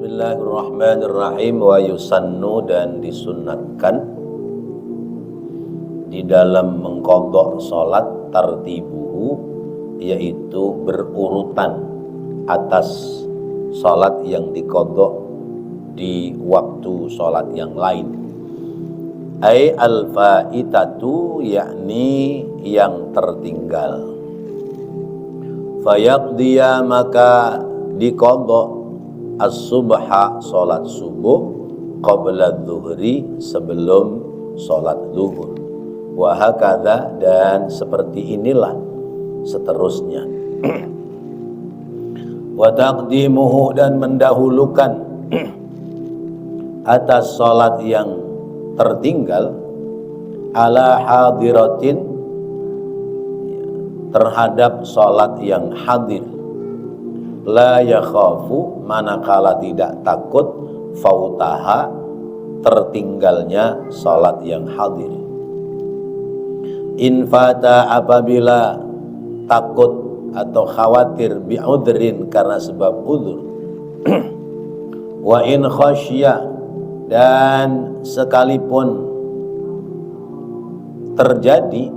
Bismillahirrahmanirrahim. Wa yusannu, dan disunnatkan di dalam mengqadha salat tartibuhu, yaitu berurutan atas salat yang diqadha di waktu salat yang lain. Ai al-faitatu, yakni yang tertinggal. Fayaqdiya, maka diqadha as-subha, salat subuh, qabla dhuhri, sebelum salat zuhur. Wa hakadha, dan seperti inilah seterusnya. Wa taqdimuhu, dan mendahulukan atas salat yang tertinggal, ala hadiratin, terhadap salat yang hadir, la yakhafu, manakala tidak takut, fautaha, tertinggalnya salat yang hadir. Infata, apabila takut atau khawatir, bi'udrin, karena sebab udzur. Wa in khasya, dan sekalipun terjadi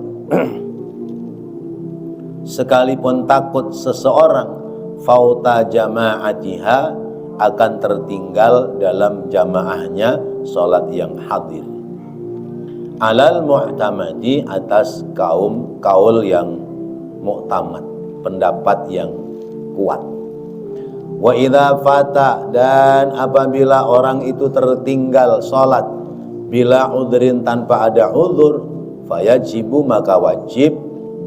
sekalipun takut seseorang, fauta jama'atiha, akan tertinggal dalam jamaahnya salat yang hadir. Alal mu'tamadi, atas kaul yang mu'tamad, pendapat yang kuat. Wa idza fata, dan apabila orang itu tertinggal salat bila udhrin, tanpa ada udhur, fayajibu, maka wajib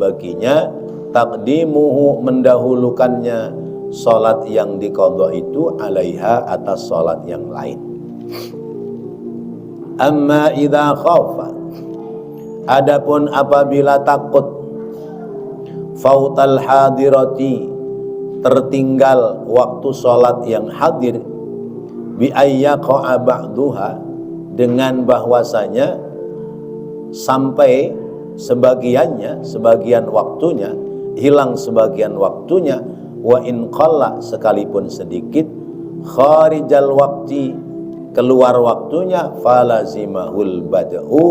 baginya taqdimuhu, mendahulukannya salat yang diqadha itu, alaiha, atas salat yang lain. Amma idza khafa, adapun apabila takut, fautal hadirati, tertinggal waktu salat yang hadir, bi ayyaqa ba'duha, dengan bahwasanya sampai sebagian waktunya, hilang sebagian waktunya, wa in qalla, sekalipun sedikit, kharijal waqti, keluar waktunya, falazimahul bada'u,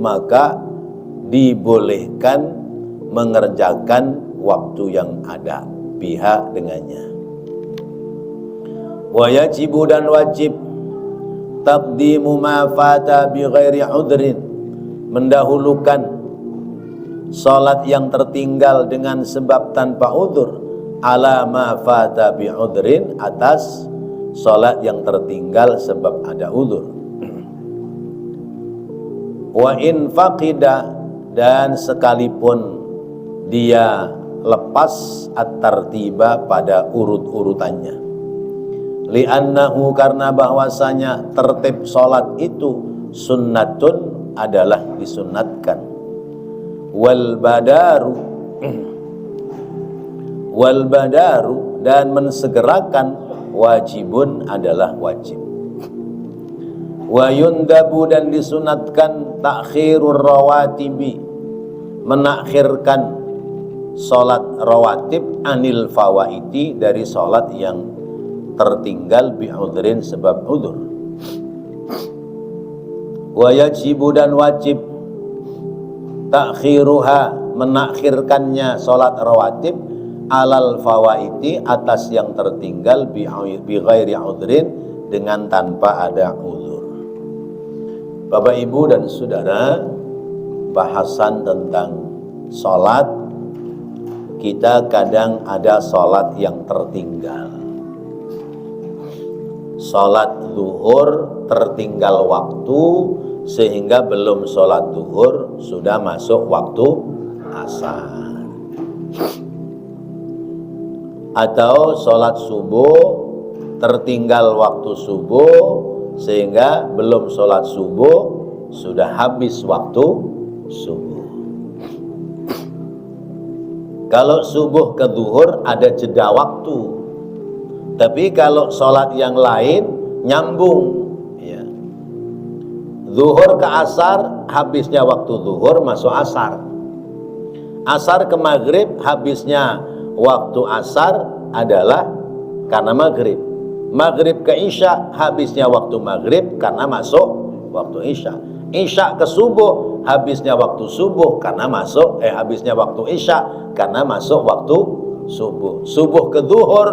maka dibolehkan mengerjakan waktu yang ada biha, dengannya. Wa yajibu, dan wajib taqdimu ma fata bi ghairi udhrin, mendahulukan salat yang tertinggal dengan sebab tanpa udhur, ala ma fata bi udhrin, atas salat yang tertinggal sebab ada udhur. Wa in faqida, dan sekalipun dia lepas at-tartiba, pada urut-urutannya. Li'annahu, karena bahwasanya tertib salat itu sunnatun, adalah disunnatkan. Wal badaru, dan mensegerakan, wajibun, adalah wajib. Wa yundabu, dan disunatkan takhirur rawatibi, menakhirkan salat rawatib, anil fawaiti, dari salat yang tertinggal, bi'udhrin, sebab udhur. Wa yajibu, dan wajib takhiruha, menakhirkannya salat rawatib, alal fawaiti, atas yang tertinggal, bi ghairi udhrin, dengan tanpa ada udhur. Bapak, Ibu, dan Saudara, bahasan tentang salat, kita kadang ada salat yang tertinggal. Salat zuhur tertinggal waktu, sehingga belum salat zuhur sudah masuk waktu asar. Atau salat subuh tertinggal waktu subuh, sehingga belum salat subuh sudah habis waktu subuh. Kalau subuh ke zuhur ada jeda waktu, tapi kalau salat yang lain nyambung, ya. Zuhur ke asar, habisnya waktu zuhur masuk asar. Asar ke maghrib, habisnya waktu asar adalah karena maghrib. Maghrib ke isya habisnya waktu maghrib karena masuk waktu isya. Isya ke subuh habisnya waktu subuh karena habisnya waktu isya karena masuk waktu subuh. Subuh ke zuhur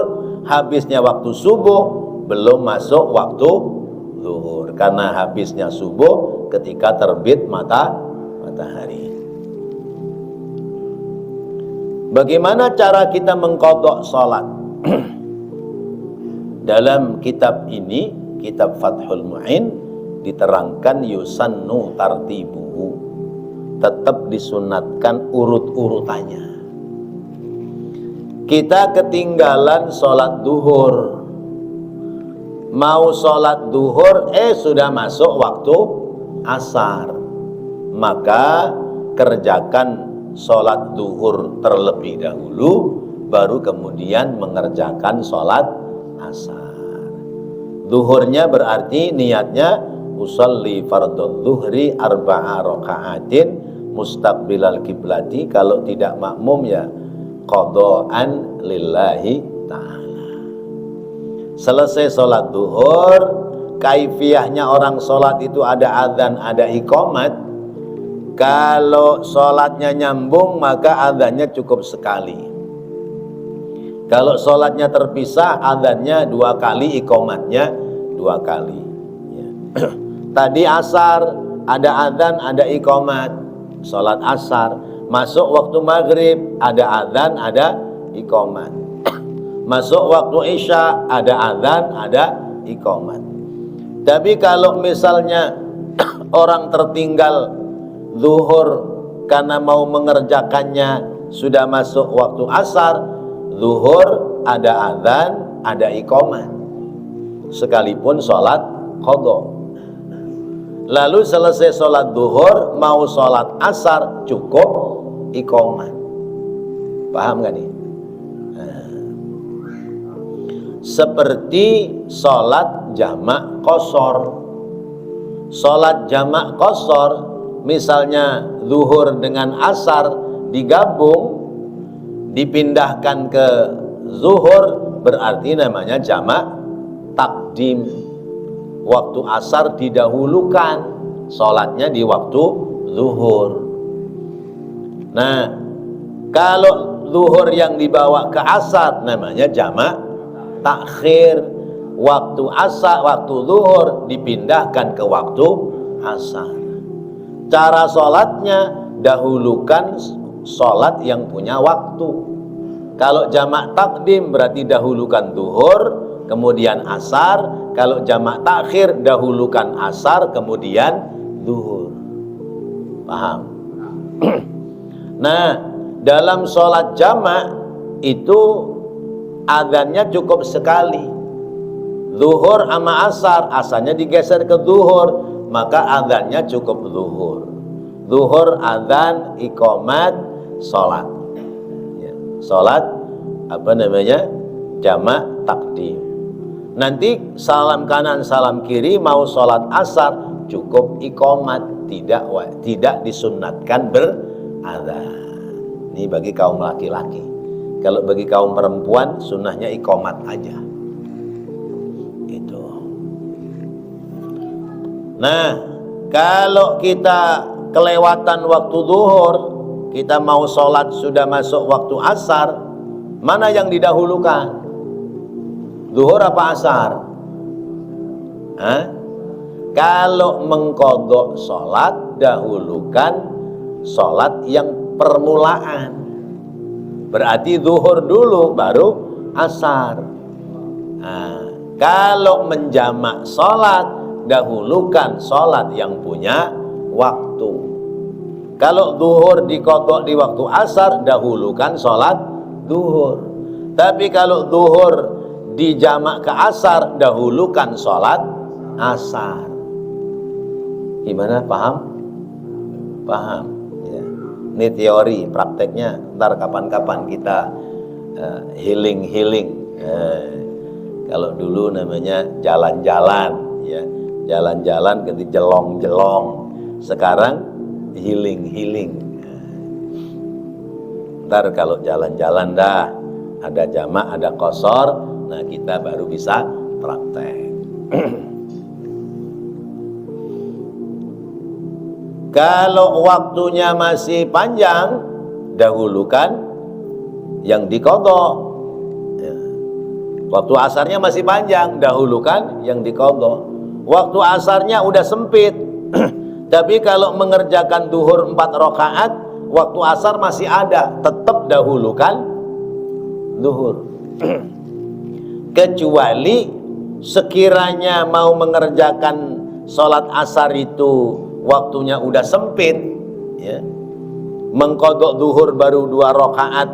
habisnya waktu subuh belum masuk waktu zuhur karena habisnya subuh ketika terbit matahari. Bagaimana cara kita mengqadha salat? Dalam kitab ini, kitab Fathul Mu'in, diterangkan yusannu tartibuhu, tetap disunatkan urut-urutannya. Kita ketinggalan sholat duhur, mau sholat duhur sudah masuk waktu asar, maka kerjakan sholat duhur terlebih dahulu, baru kemudian mengerjakan sholat asar. Duhurnya berarti niatnya usolli fardhu dhuhri arba'a raka'atin mustaqbilal kiblati. Kalau tidak makmum ya qadhaan lillahi ta'ala. Selesai sholat duhur, kaifiyahnya orang sholat itu ada adzan, ada iqamat. Kalau sholatnya nyambung maka adzannya cukup sekali. Kalau sholatnya terpisah, adzannya 2 kali, iqamatnya 2 kali. Ya. Tadi asar, ada adzan, ada iqamat, sholat asar. Masuk waktu maghrib, ada adzan, ada iqamat. Masuk waktu isya, ada adzan, ada iqamat. Tapi kalau misalnya orang tertinggal zuhur karena mau mengerjakannya sudah masuk waktu asar, zuhur ada adzan, ada iqamat, sekalipun sholat qadha. Lalu selesai sholat zuhur mau sholat asar, cukup iqamat. Paham gak nih? Seperti sholat jamak qashar. Sholat jamak qashar, misalnya zuhur dengan asar digabung, dipindahkan ke zuhur, berarti namanya jamak takdim. Waktu asar didahulukan, sholatnya di waktu zuhur. Nah, kalau zuhur yang dibawa ke asar namanya jamak takhir. Waktu asar, waktu zuhur dipindahkan ke waktu asar. Cara sholatnya, dahulukan sholat yang punya waktu. Kalau jamak takdim berarti dahulukan zuhur kemudian asar. Kalau jamak takhir dahulukan asar kemudian zuhur. Paham? Nah, dalam sholat jamak itu adzannya cukup sekali. Zuhur sama asar, asarnya digeser ke zuhur, maka adzannya cukup zuhur. Zuhur, adzan, iqamat, sholat. Ya, sholat jamak takdim. Nanti salam kanan salam kiri mau sholat asar cukup iqamat, tidak disunnatkan beradzan. Ini bagi kaum laki-laki. Kalau bagi kaum perempuan sunnahnya iqamat aja. Itu. Nah, kalau kita kelewatan waktu zuhur, kita mau sholat sudah masuk waktu asar, mana yang didahulukan? Zuhur apa asar? Kalau mengqadha sholat, dahulukan sholat yang permulaan. Berarti zuhur dulu baru asar. Kalau menjamak sholat, dahulukan sholat yang punya waktu. Kalau zuhur diqadha di waktu asar, dahulukan sholat zuhur. Tapi kalau zuhur dijamak ke asar, dahulukan sholat asar. Gimana? Paham? Paham? Ya. Ini teori, prakteknya ntar kapan-kapan kita healing. Kalau dulu namanya jalan-jalan, ya, jalan-jalan ganti jelong-jelong. Sekarang healing. Ntar kalau jalan-jalan dah ada jamak, ada qasar. Nah, kita baru bisa praktek. Kalau waktunya masih panjang, dahulukan yang diqadha. Ya. Waktu asarnya masih panjang, dahulukan yang diqadha. Waktu asarnya udah sempit, tapi kalau mengerjakan duhur 4 rakaat, waktu asar masih ada, tetap dahulukan duhur. Kecuali sekiranya mau mengerjakan sholat asar itu waktunya udah sempit, ya, mengkodok duhur baru 2 rakaat,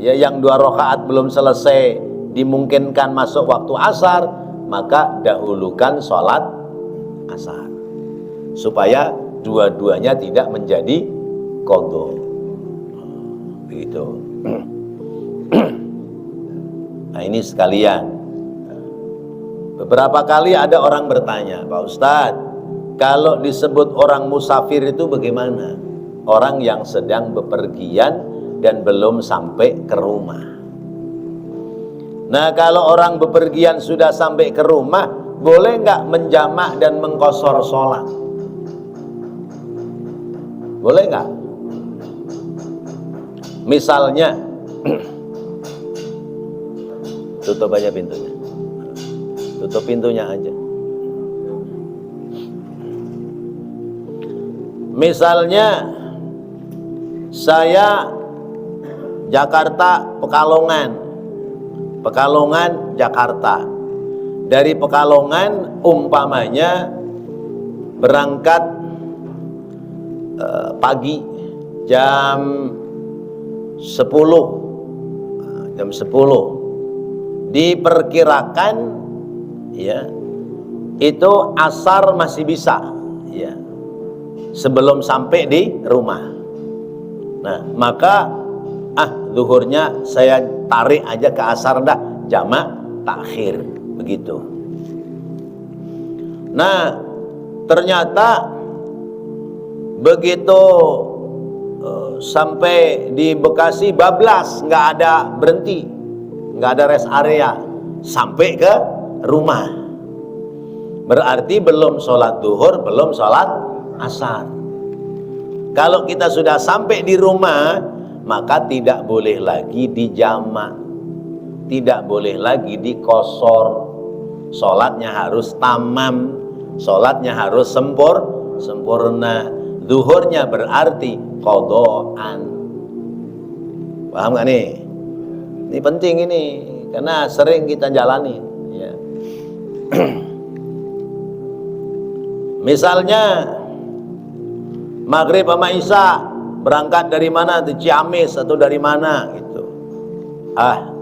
ya, yang 2 rakaat belum selesai, dimungkinkan masuk waktu asar, maka dahulukan sholat asar supaya dua-duanya tidak menjadi qadha. Begitu. Nah, ini sekalian. Beberapa kali ada orang bertanya, Pak Ustadz, kalau disebut orang musafir itu bagaimana? Orang yang sedang bepergian dan belum sampai ke rumah. Nah, kalau orang bepergian sudah sampai ke rumah, boleh nggak menjamak dan mengqasar sholat? Boleh nggak? Misalnya, tutup aja pintunya. Tutup pintunya aja. Misalnya saya Jakarta Pekalongan Jakarta. Dari Pekalongan umpamanya berangkat pagi jam 10. Diperkirakan, ya, itu asar masih bisa, ya, sebelum sampai di rumah. Nah, maka zuhurnya saya tarik aja ke asar, dah jamak takhir, begitu. Nah, ternyata begitu sampai di Bekasi bablas, nggak ada berhenti, nggak ada rest area sampai ke rumah. Berarti belum sholat duhur, belum sholat asar. Kalau kita sudah sampai di rumah, maka tidak boleh lagi dijamak, tidak boleh lagi diqasar. Sholatnya harus tamam, sholatnya harus sempurna. Duhurnya berarti qadhaan. Paham gak nih? Ini penting ini, karena sering kita jalani, ya. Misalnya maghrib sama isya, berangkat dari mana, di Ciamis atau dari mana gitu.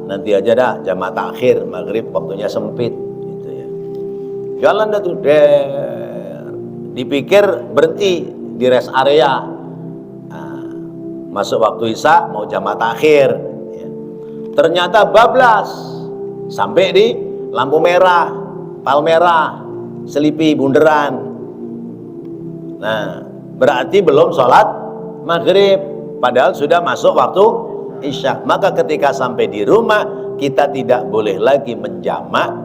Nanti aja dah jamak takhir, maghrib waktunya sempit gitu, ya. Jalan dah tuh, dipikir berhenti di rest area. Masuk waktu isya mau jamak takhir, ya. Ternyata bablas sampai di lampu merah, Palmerah, Selipi, Bundaran. Nah, berarti belum sholat maghrib, padahal sudah masuk waktu isya. Maka ketika sampai di rumah, kita tidak boleh lagi menjamak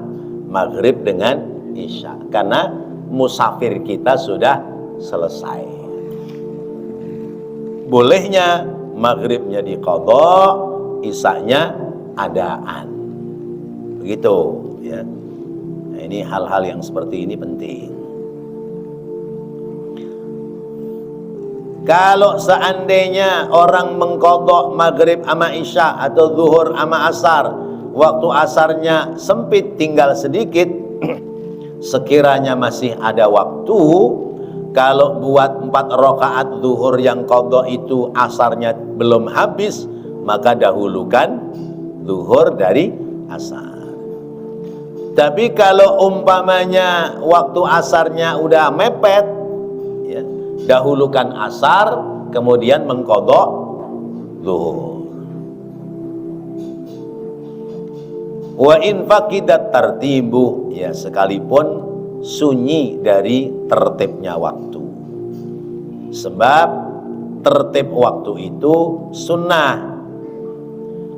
maghrib dengan isya, karena musafir kita sudah selesai. Bolehnya maghribnya diqadha, isyanya adaan. Begitu, ya. Nah, ini hal-hal yang seperti ini penting. Kalau seandainya orang mengqadha maghrib ama isya atau zuhur ama asar, waktu asarnya sempit, tinggal sedikit, sekiranya masih ada waktu, kalau buat 4 rakaat zuhur yang qadha itu asarnya belum habis, maka dahulukan zuhur dari asar. Tapi kalau umpamanya waktu asarnya udah mepet, ya, dahulukan asar, kemudian mengqadha zuhur. Wa in faqidat tartibu, ya, sekalipun sunyi dari tertibnya waktu. Sebab tertib waktu itu sunnah.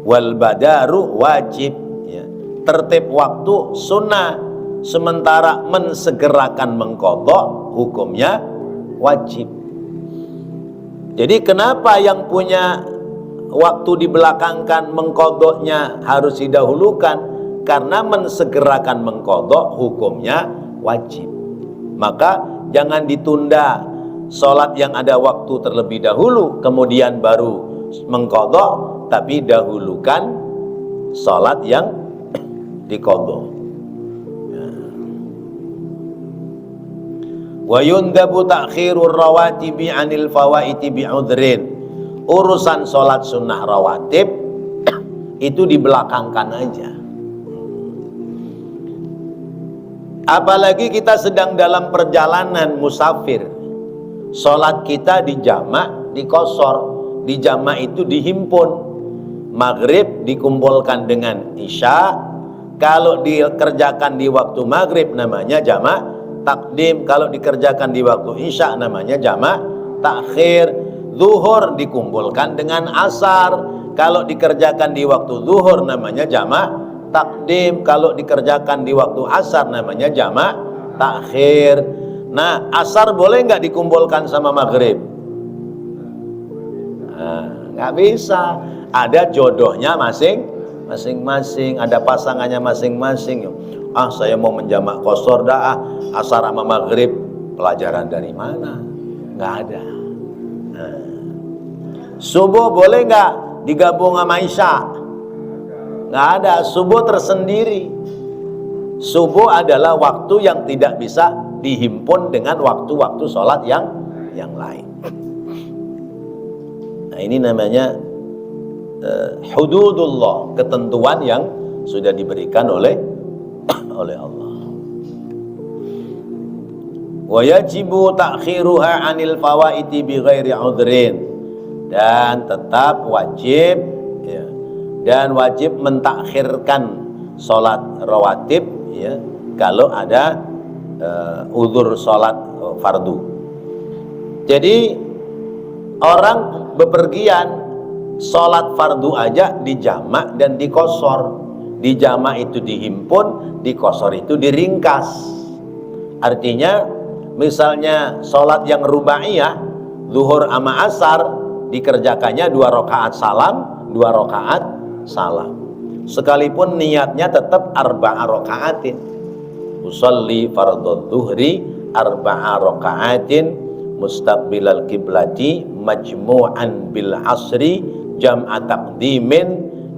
wal badaru wajib, ya. Tertib waktu sunnah, sementara mensegerakan mengqadha hukumnya wajib. Jadi kenapa yang punya waktu dibelakangkan, mengqadhanya harus didahulukan? Karena mensegerakan mengqadha hukumnya wajib. Maka jangan ditunda sholat yang ada waktu terlebih dahulu kemudian baru mengqadha, tapi dahulukan sholat yang diqadha. Wa yundabu ta'khirur rawatibi 'anil fawaiti bi'udhrin. Urusan sholat sunnah rawatib itu dibelakangkan aja. Apalagi kita sedang dalam perjalanan musafir, sholat kita dijamak, dikosor. Dijamak itu dihimpun, maghrib dikumpulkan dengan isya. Kalau dikerjakan di waktu maghrib namanya jamak takdim, kalau dikerjakan di waktu isya namanya jamak takhir. Zuhur dikumpulkan dengan asar, kalau dikerjakan di waktu zuhur namanya jamak takdim, kalau dikerjakan di waktu asar namanya jamak takhir. Nah, asar boleh nggak dikumpulkan sama maghrib? Nggak bisa, ada jodohnya masing-masing, ada pasangannya masing-masing. Saya mau menjamak qashar dah, asar sama maghrib. Pelajaran dari mana? Nggak ada. Subuh boleh nggak digabung sama isya? Nggak ada, subuh tersendiri. Subuh adalah waktu yang tidak bisa dihimpun dengan waktu-waktu sholat yang lain. Nah, ini namanya hududullah, ketentuan yang sudah diberikan oleh Allah. Wa yajibu ta'khiruha 'anil fawaiti bighairi 'udhrin, dan tetap wajib, ya, dan wajib mentakhirkan sholat rawatib, ya, kalau ada uzur sholat fardu. Jadi orang bepergian, sholat fardu aja dijamak dan dikosor. Dijamak itu dihimpun, dikosor itu diringkas. Artinya misalnya sholat yang rubaiyah, zuhur sama asar, dikerjakannya 2 rakaat salam, 2 rakaat salam. Sekalipun niatnya tetap 4 rakaatin. Usolli fardhu dhuhri 4 rakaatin mustaqbilal kiblati majmu'an bil asri jam'a taqdimin,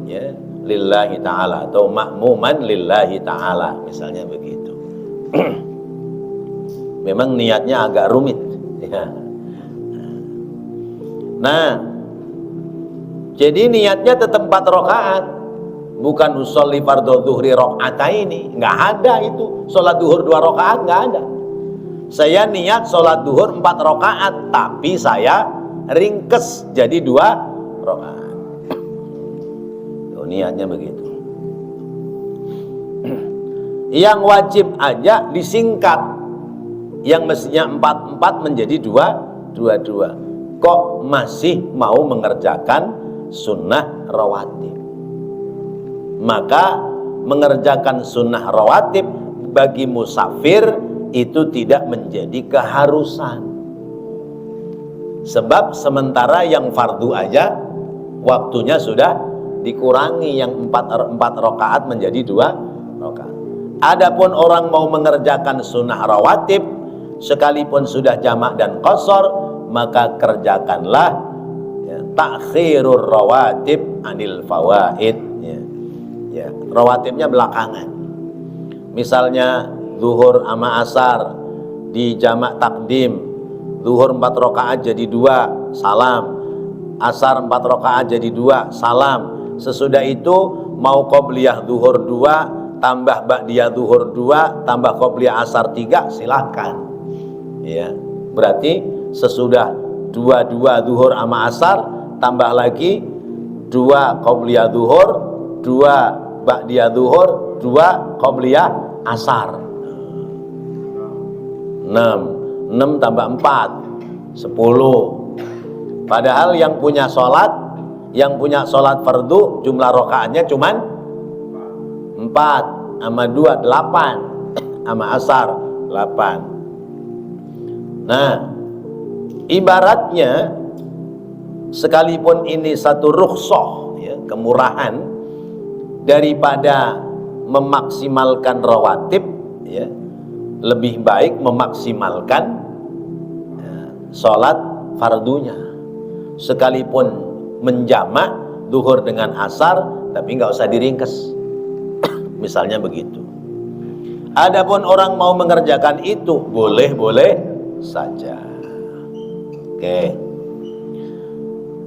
ya, lillahi ta'ala, atau ma'muman lillahi ta'ala, misalnya begitu. Memang niatnya agak rumit, ya. Nah, jadi niatnya tetap 4 rakaat, bukan usolli fardhu dhuhri raka'ataini. Nggak ada itu, sholat duhur 2 rakaat, nggak ada. Saya niat sholat duhur 4 rakaat, tapi saya ringkes jadi 2 rakaat. Niatnya begitu. Yang wajib aja disingkat, yang mestinya 4 menjadi 2. Kok masih mau mengerjakan sunnah rawatib? Maka mengerjakan sunnah rawatib bagi musafir itu tidak menjadi keharusan. Sebab sementara yang fardu aja waktunya sudah dikurangi, yang 4 rakaat menjadi 2 rakaat. Adapun orang mau mengerjakan sunnah rawatib sekalipun sudah jamak dan qashar, maka kerjakanlah, ya, takhirur rawatib 'anil fawaid, ya. Ya, rawatibnya belakangan. Misalnya zuhur sama asar di jamak takdim, zuhur 4 rakaat jadi 2 salam, asar 4 rakaat jadi 2 salam. Sesudah itu mau qobliyah zuhur 2 tambah ba'diyah zuhur 2 tambah qobliyah asar 3, silakan, ya. Berarti sesudah 2 zuhur sama asar tambah lagi 2 qobliyah zuhur, 2 ba'diyah zuhur, 2 qobliyah asar. 6 tambah 4 10. Padahal yang punya sholat Yang punya sholat fardu jumlah rakaatnya cuman 4, sama 2 8, sama asar 8. Nah, ibaratnya sekalipun ini satu rukhsah, ya, kemurahan, daripada memaksimalkan rawatib, ya, lebih baik memaksimalkan sholat fardunya. Sekalipun menjamak duhur dengan asar, tapi nggak usah diringkes. Misalnya begitu. Adapun orang mau mengerjakan itu boleh-boleh saja. Oke.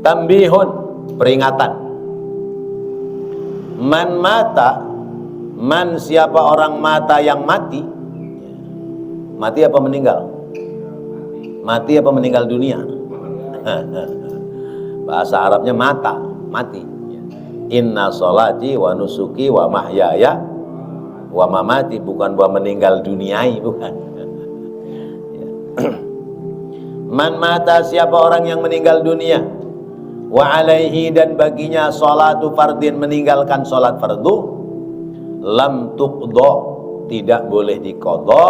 Tambihun, peringatan. Man mata, man siapa orang mata yang mati. Mati apa meninggal? Mati apa meninggal dunia? Bahasa Arabnya mata, mati. Inna sholati wa nusuki wa mahyaya wa mamati, bukan buat meninggal duniai, bukan. Man mata siapa orang yang meninggal dunia, wa alaihi dan baginya sholatu fardin meninggalkan sholat fardu, lam tuqda tidak boleh diqadha,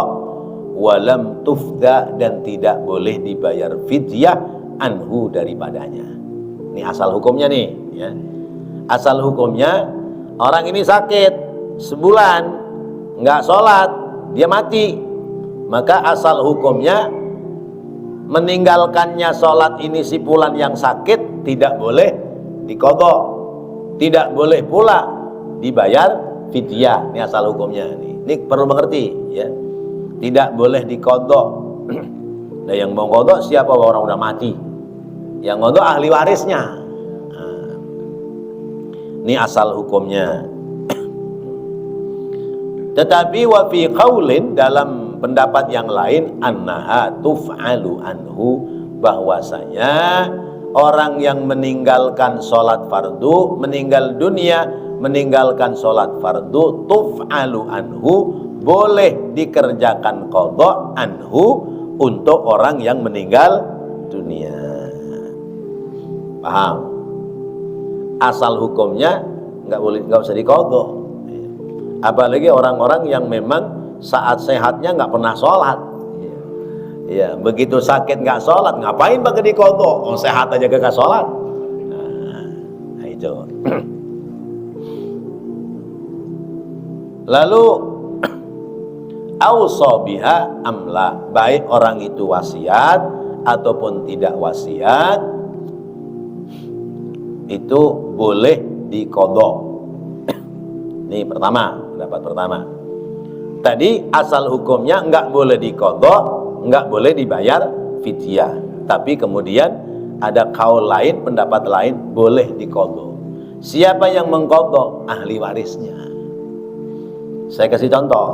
wa lam tufda dan tidak boleh dibayar fidyah anhu daripadanya. Ini asal hukumnya nih, ya. Asal hukumnya, orang ini sakit sebulan nggak sholat, dia mati, maka asal hukumnya meninggalkannya sholat ini si fulan yang sakit tidak boleh diqadha, tidak boleh pula dibayar fidyah. Ini asal hukumnya nih. Ini perlu mengerti, ya. Tidak boleh diqadha. Nah, yang mau qadha siapa? Orang udah mati. Yang qadha ahli warisnya. Nah, ini asal hukumnya. Tetapi wa fi qaulin, dalam pendapat yang lain, annaha tuf'alu anhu, bahwasanya orang yang meninggalkan sholat fardu, meninggal dunia, meninggalkan sholat fardu, tuf'alu anhu, boleh dikerjakan qadha anhu untuk orang yang meninggal dunia. Paham? Asal hukumnya nggak boleh, nggak usah diqadha. Apalagi orang-orang yang memang saat sehatnya nggak pernah sholat, ya, begitu sakit nggak sholat, ngapain pakai diqadha? Oh, sehat aja gak sholat. Nah itu. Lalu ausa biha amla, baik orang itu wasiat ataupun tidak wasiat, itu boleh diqadha. Ini pertama, pendapat pertama. Tadi asal hukumnya nggak boleh diqadha, nggak boleh dibayar fidyah. Tapi kemudian ada kaul lain, pendapat lain, boleh diqadha. Siapa yang mengqadha? Ahli warisnya. Saya kasih contoh.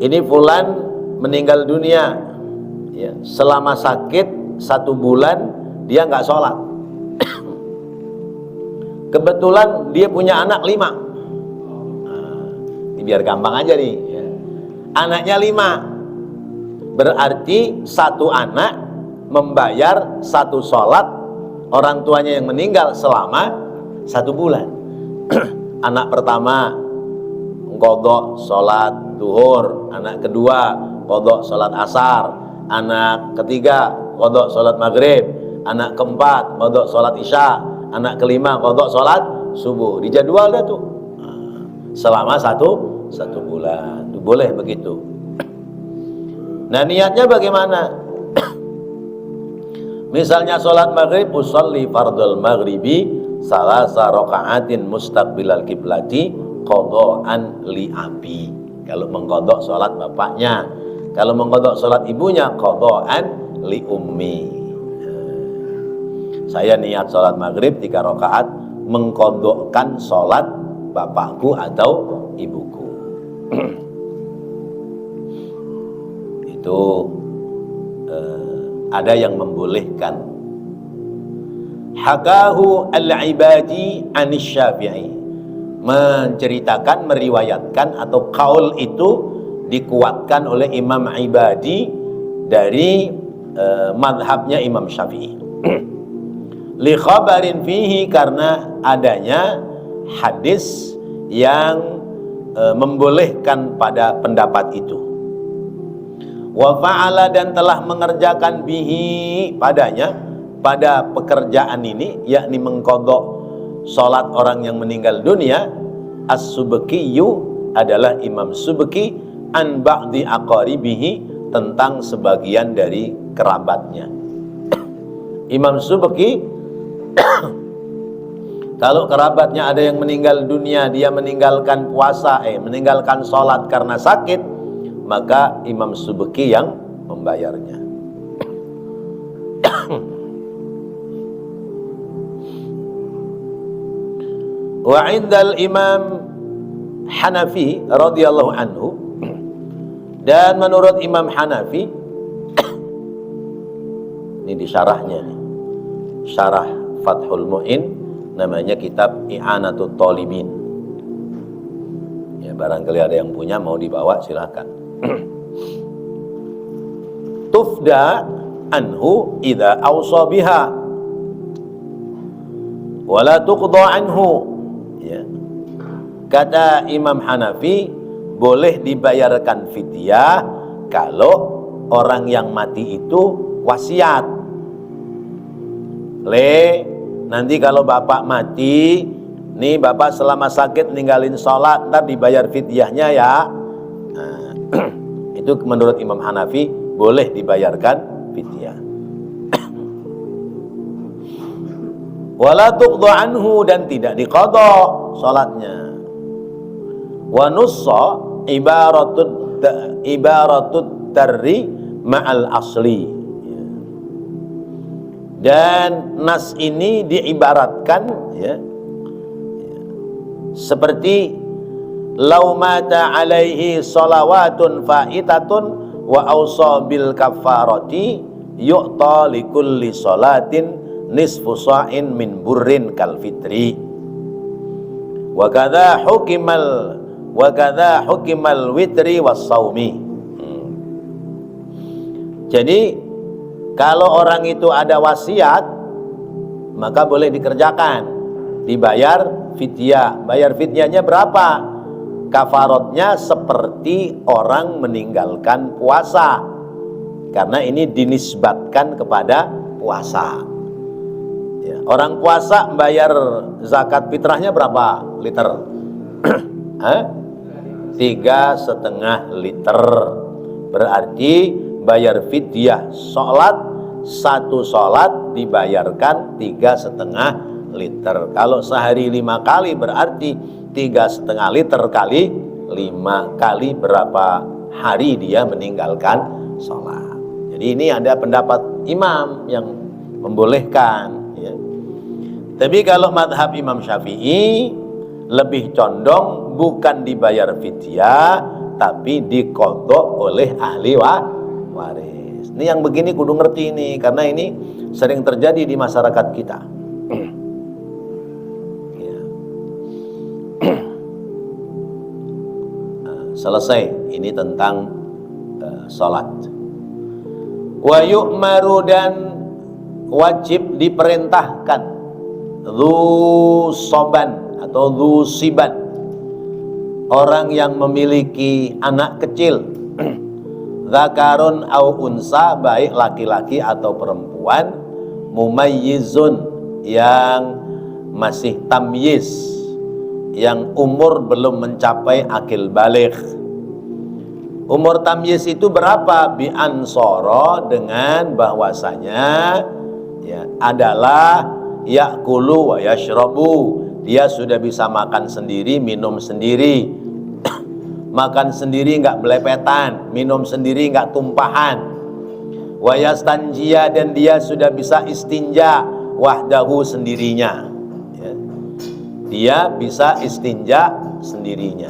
Ini fulan meninggal dunia, ya, selama sakit 1 bulan dia nggak sholat. Kebetulan dia punya anak 5. Nah, ini biar gampang aja nih, ya. Anaknya 5, berarti 1 anak membayar 1 sholat orang tuanya yang meninggal selama 1 bulan. Anak pertama qadha sholat duhur, anak kedua qadha sholat asar, anak ketiga qadha sholat maghrib, anak keempat qadha sholat isya, anak kelima qadha sholat subuh. Dijadwal dah tuh. Selama satu bulan. Itu boleh begitu. Nah, niatnya bagaimana? Misalnya sholat maghrib, usolli fardul maghribi salasa raka'atin mustaqbilal kiblati qadha'an li abi. Kalau mengqadha sholat bapaknya, kalau mengqadha sholat ibunya, qadha'an li ummi. Saya niat sholat maghrib 3 rakaat, mengqadhakan sholat bapakku atau ibuku. Itu ada yang membolehkan. Hakahu al-Ibadi anis Syafi'i, menceritakan, meriwayatkan, atau kaul itu dikuatkan oleh Imam Ibadi dari madhabnya Imam Syafi'i. li khabarin fihi, karena adanya hadis yang membolehkan pada pendapat itu. Wa fa'ala, dan telah mengerjakan bihi, padanya, pada pekerjaan ini, yakni mengqadha salat orang yang meninggal dunia, as-Subkiyu, adalah Imam Subki, an ba'di aqaribihi, tentang sebagian dari kerabatnya. Imam Subki kalau kerabatnya ada yang meninggal dunia, dia meninggalkan puasa, meninggalkan sholat karena sakit, maka Imam Subki yang membayarnya. Wa indal Imam Hanafi radhiyallahu anhu, dan menurut Imam Hanafi, ini di syarahnya nih, syarah Fathul Mu'in, namanya kitab I'anatul Talibin. Ya, barangkali ada yang punya mau dibawa silakan. Tufda anhu idza awsa biha wala tuqda anhu. Ya. Kata Imam Hanafi, boleh dibayarkan fidyah kalau orang yang mati itu wasiat. Nanti kalau bapak mati, nih bapak selama sakit ninggalin sholat, ntar dibayar fidyahnya ya. Nah, itu menurut Imam Hanafi boleh dibayarkan fidyah. Wala tuqda anhu, dan tidak diqadha sholatnya. Wa nussa ibaratut tarri ma'al asli. Dan nas ini diibaratkan seperti lau mata alaihi salawatun faitatun wa awsa bil kafarati yu'ta likulli salatin nisfu sa'in min burrin kal fitri wa kadza hukimal witri was saumi. Jadi kalau orang itu ada wasiat, maka boleh dikerjakan, dibayar fidyah. Bayar fidyahnya berapa? Kafaratnya seperti orang meninggalkan puasa, karena ini dinisbatkan kepada puasa. Ya, orang puasa bayar zakat fitrahnya berapa liter? 3,5 liter. Berarti bayar fidyah sholat, satu sholat dibayarkan 3,5 liter. Kalau sehari 5 kali berarti 3,5 liter kali 5 kali berapa hari dia meninggalkan sholat. Jadi ini ada pendapat imam yang membolehkan ya. Tapi kalau madhab Imam Syafi'i lebih condong bukan dibayar fidyah, tapi diqadha oleh ahli waris. Ini yang begini kudu ngerti ini, karena ini sering terjadi di masyarakat kita. Ya. Selesai ini tentang salat. Wa yu'maru, dan wajib diperintahkan dzu soban atau dzu siban, orang yang memiliki anak kecil, zakarun au unsa, baik laki-laki atau perempuan, mumayyizun, yang masih tamyiz, yang umur belum mencapai akil baligh. Umur tamyiz itu berapa? Bi ansoro, dengan bahwasanya ya adalah yakulu wa yashrabu, dia sudah bisa makan sendiri, minum sendiri. Makan sendiri nggak belepetan, minum sendiri nggak tumpahan. Wa yastanjia, dan dia sudah bisa istinja wahdahu, sendirinya ya. Dia bisa istinja sendirinya.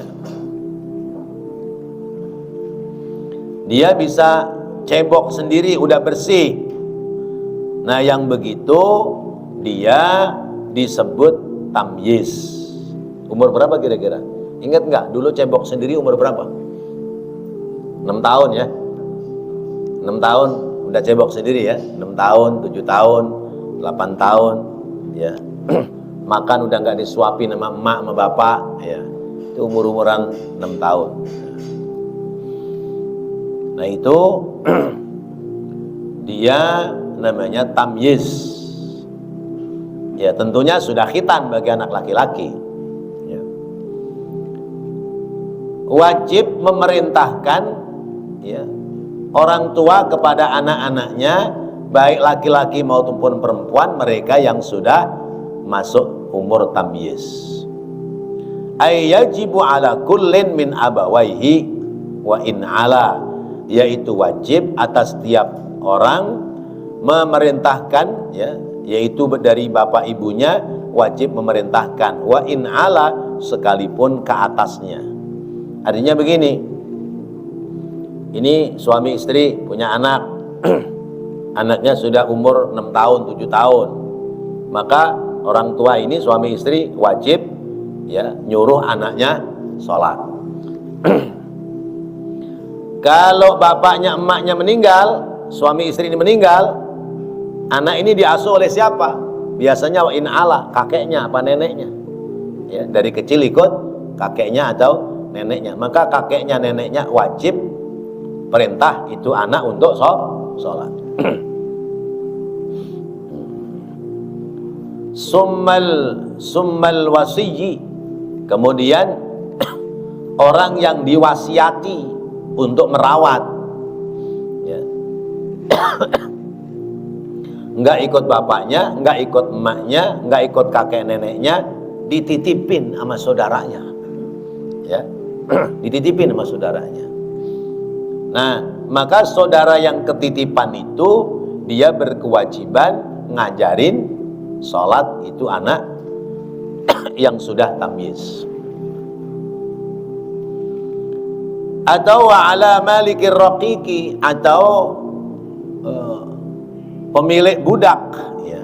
Dia bisa cebok sendiri, udah bersih. Nah yang begitu dia disebut tamyiz. Umur berapa kira-kira? Ingat nggak dulu cebok sendiri umur berapa? 6 tahun ya. 6 tahun udah cebok sendiri ya. 6 tahun, 7 tahun, 8 tahun. ya. Makan udah nggak disuapin sama emak sama bapak, ya. Itu umur-umuran 6 tahun. Nah itu dia namanya tamyiz. Ya tentunya sudah khitan bagi anak laki-laki. Ya. Wajib memerintahkan, ya, orang tua kepada anak-anaknya, baik laki-laki maupun perempuan, mereka yang sudah masuk umur tamyiz. Ay yajibu ala kullin min abawaihi wa in ala, yaitu wajib atas setiap orang memerintahkan, ya, yaitu dari bapak ibunya wajib memerintahkan, wa in ala, sekalipun ke atasnya. Artinya begini, ini suami istri punya anak, anaknya sudah umur 6 tahun, 7 tahun, maka orang tua ini suami istri wajib, ya, nyuruh anaknya sholat. Kalau bapaknya emaknya meninggal, suami istri ini meninggal, anak ini diasuh oleh siapa? Biasanya wa in ala, kakeknya apa neneknya. Ya, dari kecil ikut kakeknya atau neneknya. Maka kakeknya neneknya wajib perintah itu anak untuk sholat. Summal wasiyyi, kemudian orang yang diwasiati untuk merawat, ya. Nggak ikut bapaknya, nggak ikut emaknya, nggak ikut kakek neneknya, dititipin sama saudaranya, ya. Dititipin sama saudaranya. Nah, maka saudara yang ketitipan itu dia berkewajiban ngajarin sholat itu anak yang sudah tamyiz. Atau ala malikir raqiqi, atau pemilik budak, ya.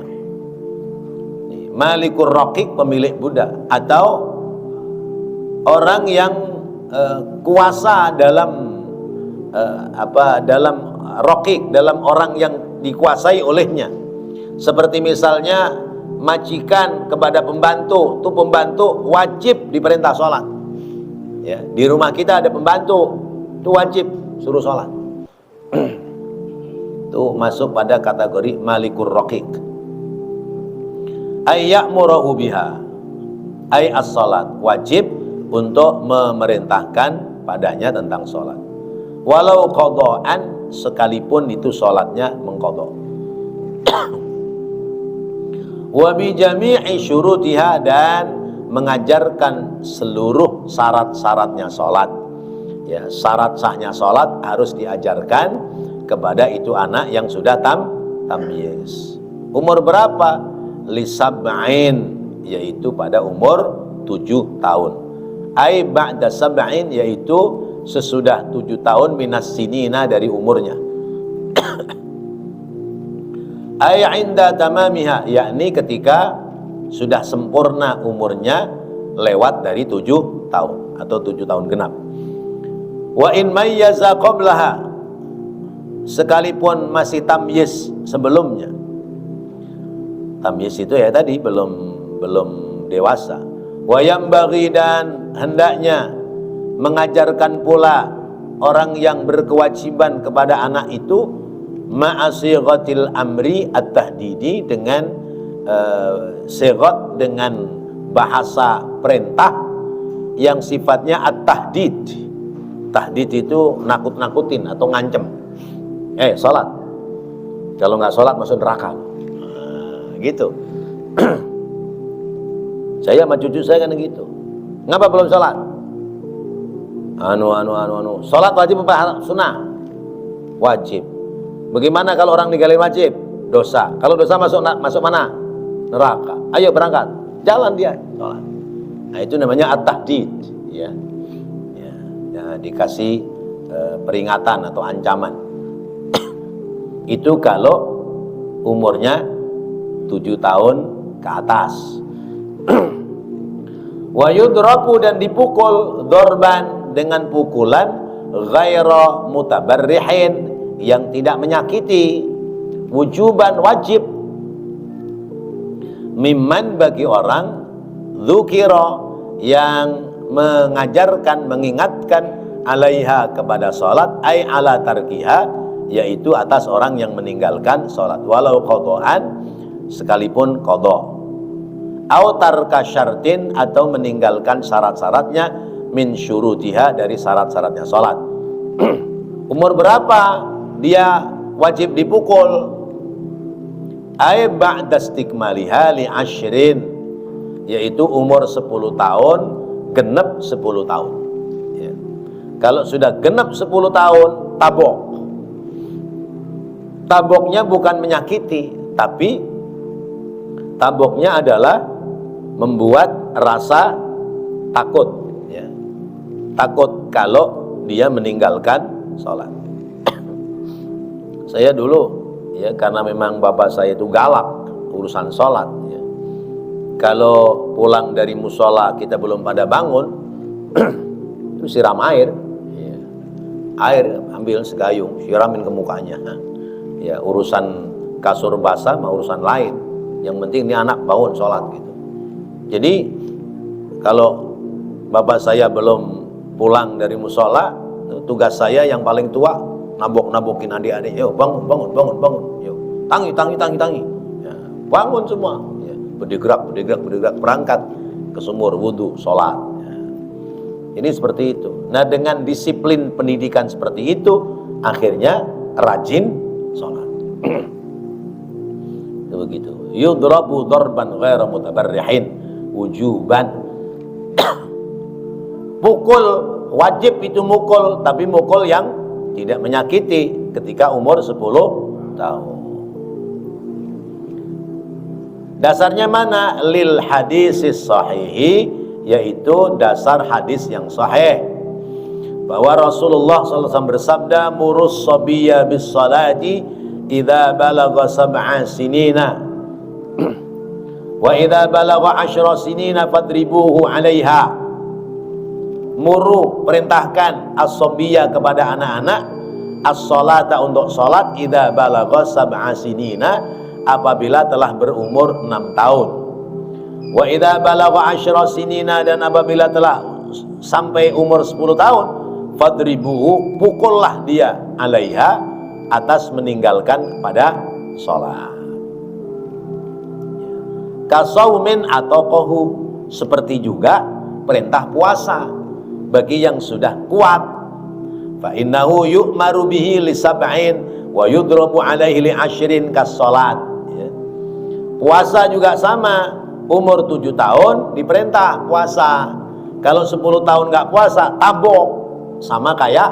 Malikur raqiq, pemilik budak, atau orang yang kuasa dalam dalam raqiq, dalam orang yang dikuasai olehnya. Seperti misalnya majikan kepada pembantu, tuh pembantu wajib diperintah sholat. Ya, di rumah kita ada pembantu, itu wajib suruh sholat. Itu masuk pada kategori malikur raqiq. Ay ya'muru biha, ay as-salat, wajib untuk memerintahkan padanya tentang sholat. Walau qada'an, sekalipun itu sholatnya mengqadha. Wa bi jami'i syurutiha, dan mengajarkan seluruh syarat-syaratnya sholat. Ya, syarat sahnya sholat harus diajarkan kepada itu anak yang sudah tamyiz. Umur berapa? Lisab'in, yaitu pada umur 7 tahun. Ai ba'da sab'in, yaitu sesudah 7 tahun minas sinina, dari umurnya. Ai 'inda tamamiha, yakni ketika sudah sempurna umurnya lewat dari 7 tahun atau 7 tahun genap. Wa in mayyaza qablaha, sekalipun masih tamyiz sebelumnya. Tamyiz itu ya tadi belum dewasa. Wa yambaghi, dan hendaknya mengajarkan pula orang yang berkewajiban kepada anak itu ma'asighatil amri at-tahdidi, dengan sighat, dengan bahasa perintah yang sifatnya at-tahdid. Tahdid itu nakut-nakutin atau ngancem. Sholat, kalau nggak sholat masuk neraka. Gitu. Saya sama cucu saya kan gitu. Ngapa belum sholat? Sholat wajib apa sunnah? Wajib. Bagaimana kalau orang ninggalin wajib? Dosa. Kalau dosa masuk mana? Neraka. Ayo berangkat, jalan dia sholat. Nah itu namanya at-tahdid, ya. Ya, dikasih peringatan atau ancaman. Itu kalau umurnya 7 tahun ke atas. Wa yudraku, dan dipukul, dorban, dengan pukulan, ghaira mutabarrihin, yang tidak menyakiti, wujuban, wajib. mimman bagi orang dzukira yang mengajarkan, mengingatkan alaiha kepada salat, ai ala tarkiha, yaitu atas orang yang meninggalkan salat, walau qadaan, sekalipun qada, au tarka syartin, atau meninggalkan syarat-syaratnya, min syurutiha, dari syarat-syaratnya salat. Umur berapa dia wajib dipukul? Ai ba'da istikmaliha li ashrin, yaitu umur 10 tahun, genep 10 tahun ya. Kalau sudah genep 10 tahun, tabok. Taboknya bukan menyakiti, tapi taboknya adalah membuat rasa takut ya. Takut kalau dia meninggalkan sholat. Saya dulu ya, karena memang bapak saya itu galak urusan sholat ya. Kalau pulang dari musola kita belum pada bangun, itu siram air ya. Air ambil segayung, siramin ke mukanya ya. Urusan kasur basah mah urusan lain, yang penting ini anak bangun sholat gitu. Jadi kalau bapak saya belum pulang dari musola, tugas saya yang paling tua nabok-nabokin adik-adik, yuk bangun, yuk tangi ya, bangun semua ya. bergerak berangkat ke sumur wudu sholat ya. Ini seperti itu. Nah, dengan disiplin pendidikan seperti itu, akhirnya rajin sholat. Itu begitu. Yudrabu darban ghaira mutabarrihin wujuban. Pukul, wajib itu mukul, tapi mukul yang tidak menyakiti ketika umur 10 tahun. Dasarnya mana? Lil hadisis sahihi, yaitu dasar hadis yang sahih, bahwa Rasulullah SAW bersabda, murus sabiyya bis salati idza balagha sab'a sinina wa idza balagha 10 sinina fadribuhu 'alaiha. Muru, perintahkan, as-sabiyya, kepada anak-anak, as-salata, untuk salat, idza balagha sab'a sinina, apabila telah berumur 6 tahun, wa idza balagha 10 sinina, dan apabila telah sampai umur 10 tahun, fadribuhu, pukullah dia, alaiha, atas meninggalkan pada salat. Kasaumin atau qahu, seperti juga perintah puasa bagi yang sudah kuat. Fa innahu yu'maru bihi li sab'in wa yudrabu alaihi li 10 kas-salat ya. Puasa juga sama, umur 7 tahun diperintah puasa. Kalau 10 tahun nggak puasa, tabok, sama kayak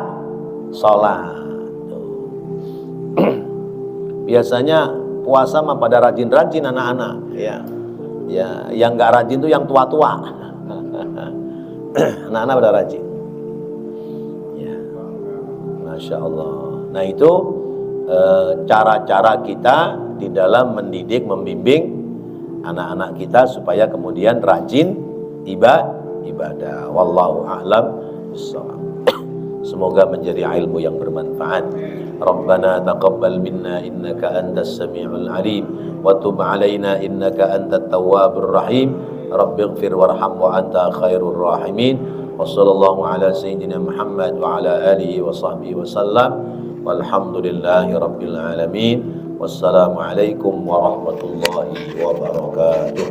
sholat. Biasanya puasa mah pada rajin-rajin anak-anak ya. Ya, yang nggak rajin tuh yang tua-tua. Anak-anak pada rajin ya. Masya Allah. Nah, itu cara-cara kita di dalam mendidik, membimbing anak-anak kita supaya kemudian rajin ibadah. Wallahu a'lam bishawab. Semoga menjadi ilmu yang bermanfaat. Rabbana taqabbal minna innaka antas sami'ul alim wa tub 'alaina innaka antat tawwabur rahim. Rabbighfir warham wa anta khairur rahimin. Wa sallallahu ala sayyidina Muhammad wa ala alihi wa sahbihi wa sallam. Walhamdulillahi rabbil alamin. Wassalamu alaikum warahmatullahi wabarakatuh.